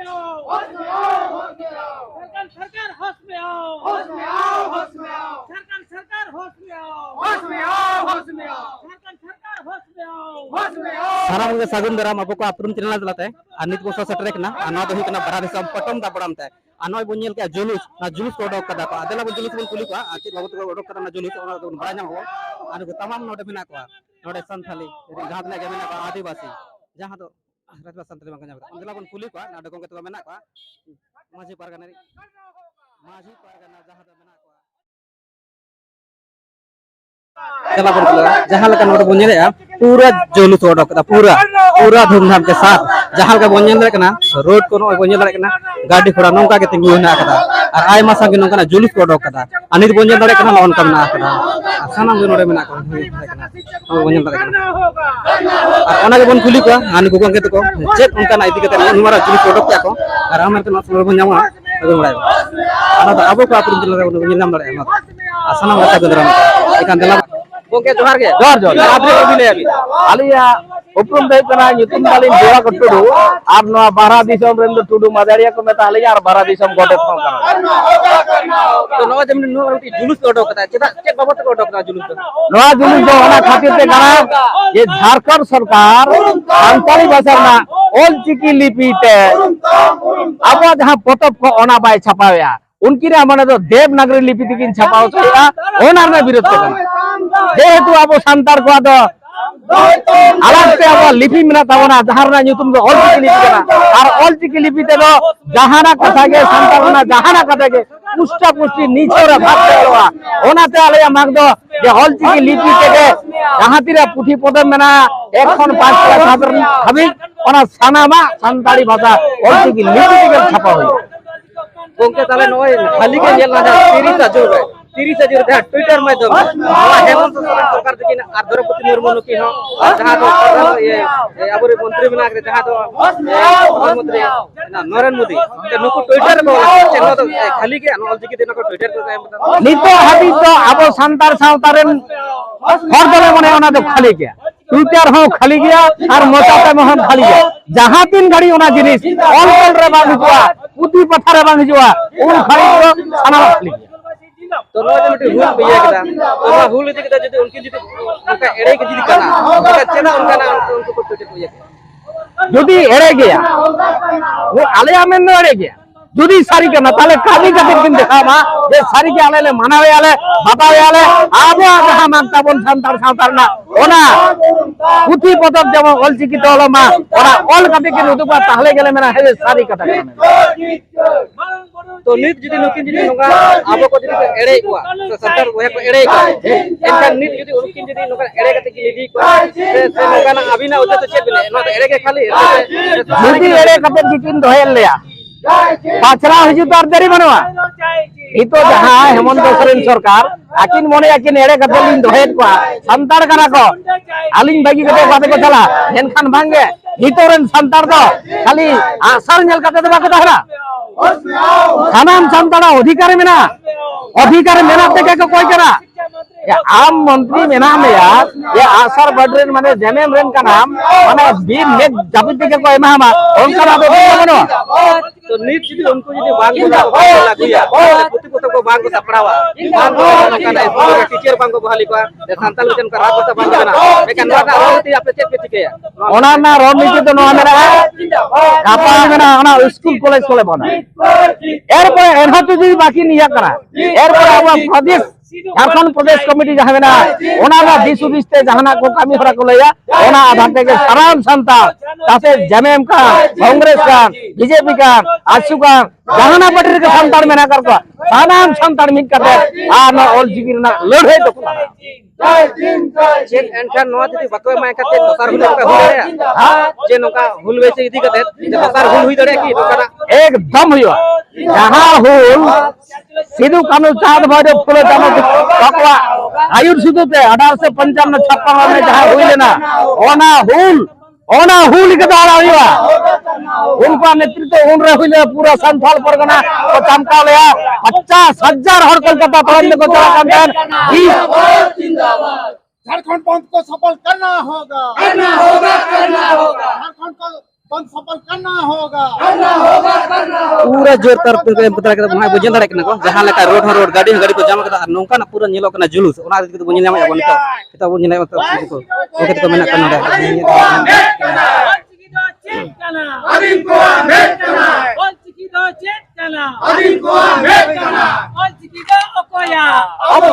में आओ, होश में आओ, होश में आओ। सरकार सरकार होश में आओ, होश में आओ, होश में आओ। सरकार सरकार होश में आओ, होश में आओ, होश में आओ। सरकार सरकार होश में आओ, होश में आओ। सारा मुझे सागुन दराम आपको अपरुम चैनल दलाते अनित को सेटरे कना अना दो हिकना बरा दिसम पटम दा पड़म ते अनय बन नेल के जुलूस ना जुलूस को ओडक कदा को अदेला बन जुलूस बन कुली को आचे बाबू को ओडक कदा ना जुलूस ओना बन बड़ा नाम हो आन को तमाम नोटे बिना को नोटे संथाली घात ना के बिना को आदिवासी जहां तो राजवा संथाली बन जाबा अदेला बन कुली को ना डको के तो बिना को माझी परगना जहां तो बिना को चला बन जहां लका नोटे बन नेले पूरा जुलूस ओडक कदा पूरा धूमधाम के साथ जहां का बन नेले कना रोड को बन नेले कना गाड़ी घोड़ा नौका के तिंगु ना कदा और आयमा संगे नौका जुलूस को ओडक कदा अनित बन नेले कना लोन कमना कदा सानाम जो नोडे मेना को बन नेले कना और ओना के बन खुली को आन को के तो चेक उनका ना इति के हमारा जुलूस ओडक क्या को और हमर के नसलो बन जामा अदो बड़ाय आना तो अब को अपन जिला रे बन नाम बड़ाय सानाम का गदराम एकान दला गोके जोहार के जोहार आपरे को दिले अभी आलिया उपरुम दे कना nyutum paling जोड़ा को टुडू आर नो बारा दिसम रेन टुडू मदारिया को मेता आलिया और बारा दिसम गोटे को कना तो नो जमन नो जुलूस ओडक कता चेदा चेक बाबत को ओडक जुलूस नो जुलूस जो ओना खातिर ते कना ये झारखंड सरकार संताली भाषा ना ओल चिकी लिपि ते अब जहां पोतप को ओना बाय छापाया उनकी रे माने तो देवनागरी लिपि तिकिन छापाओ छया ओनार ने विरोध करना जेहेतु अब संतार को दो अलग से अब लिपि मेना तावना जहारना nyutum दो ऑल चिकी लिपि कना और ऑल चिकी लिपि ते दो जहाना कथा के संतारना जहाना कथा के पुष्टा पुष्टि नीचे रे भाग देलवा ओनाते आले माग दो जे ऑल चिकी लिपि ते के जहां तिरा पुथी पदम मेना एखन 5 क्लास छात्र हबि ओना सानामा संताली भाषा ऑल चिकी लिपि के छापा होई गोंके ताले नय खाली के जेल ना 30 हजार दे ट्विटर माध्यम हेमंत सोरेन सरकार दिकिन आर द्रौपदी मुर्मू नुकी हो जहां तो ये अबरे मंत्री बना के जहां तो प्रधानमंत्री नरेंद्र मोदी के नुकु ट्विटर को चेनो तो खाली के ऑलजिकी दिन को ट्विटर को नितो हाबी तो आबो संतार सावतारेन हर दले मने ओना तो खाली के ट्विटर हो खाली गया और मोटाते में हम खाली गया जहां तीन घड़ी ओना जिनिस ऑनलाइन रे बांध जुआ पुती पथारे बांध जुआ उन खाली को खाना खाली तो नो जमटी हुल बिया कदा तो हुल इति कदा जदि उनकी जदि उनका एड़े के जदि कना उनका चेना उनका ना उनको को ट्विटर बिया जदि एड़े गया वो आले आमें न एड़े गया जदि सारी कना ताले काली कते किन देखाबा जे सारी के आले मानावे आले बातावे आले आबो जहां मांगता बन संतार सावतारना ओना पुथी पदक जब ऑल चिकी तोलमा ओना ऑल कते किन उदुबा ताहले गेले मेना हे सारी कथा तो नित जदि नुकिन जदि नोगा आबो को जदि एड़े कोआ तो सरकार ओहे को एड़े को एनका नित जदि उनकिन जदि नोगा एड़े कते कि लिदी को से नोगा ना अबिना उते तो चेत बिने नो तो एड़े के खाली जदि एड़े कते किन दोहेल लेया पाचरा हजू तार देरी बनवा इतो जहां हेमंत सोरेन सरकार आकिन मोने आकिन एड़े कते लिन दोहेत को संतार कना को आलिन बागी कते बाते को चला हेनखान भांगे हितोरेन संतार दो खाली आसार नेल कते दबा को ताहरा सानाम संताना अधिकार मेना ते के कोई करा ये आम मंत्री मेना में यार ये आसार बड्रेन माने जेमेन रेन का नाम माने बीर ने जाबिते के कोई मामा उनका नाम बनो तो नीट जदि उनको जदि बांग को लागुया पुति पुत को बांग को सपड़ावा बांग को कना स्कूल टीचर बांग को बहाली को संताल वचन का राज भाषा बांग बना लेकिन नोका रणनीति आपे चेक के चिके ओना ना रणनीति तो नो मेरा कापा मेना ओना स्कूल कॉलेज कोले बना एर पर एनहा तो जदि बाकी निया करा एर पर अब प्रदेश झारखंड प्रदेश कमिटी जहां मेना ओना ना दिसु बिस्ते जहाना को कामी हरा को लया ओना आधार के साराम संताल तासे जेएमएम का कांग्रेस का बीजेपी का आसु का जहाना पार्टी के संताल मेना कर को सानाम संताल मिट करते आ ना ऑल जिगिर ना लड़े तो चेक एनखान नो जदि बको माय कते दोसर हुल का हुल रे जे नोका हुल वेसे इदी कते दोसर हुल हुई दड़े की नोका एकदम हुआ जहां हुल सिधु कानू चाँद भरे फुले जानो तकवा आयुर सिधुते 1855 56 में जहां हुई लेना ओना हुल के द्वारा हुआ उनका नेतृत्व उन रे हुई पूरा संथाल परगना को चमका लिया 50,000 हर कोलकाता पढ़ने को चला कैंपेन जिंदाबाद झारखंड बंद को सफल करना होगा झारखंड को बंद सफल करना होगा पूरा जोर तर पता के बना बुझन दाड़े कना को जहां लेका रोड गाड़ी को जाम कदा नौका ना पूरा नेलो कना जुलूस ओना के बुझन नाम बन तो kita बुझन नाम तो ओके तो मेना कना अभी को अमेट करना Olchikido chet kana. अभी को अमेट करना Olchikido okoya. अब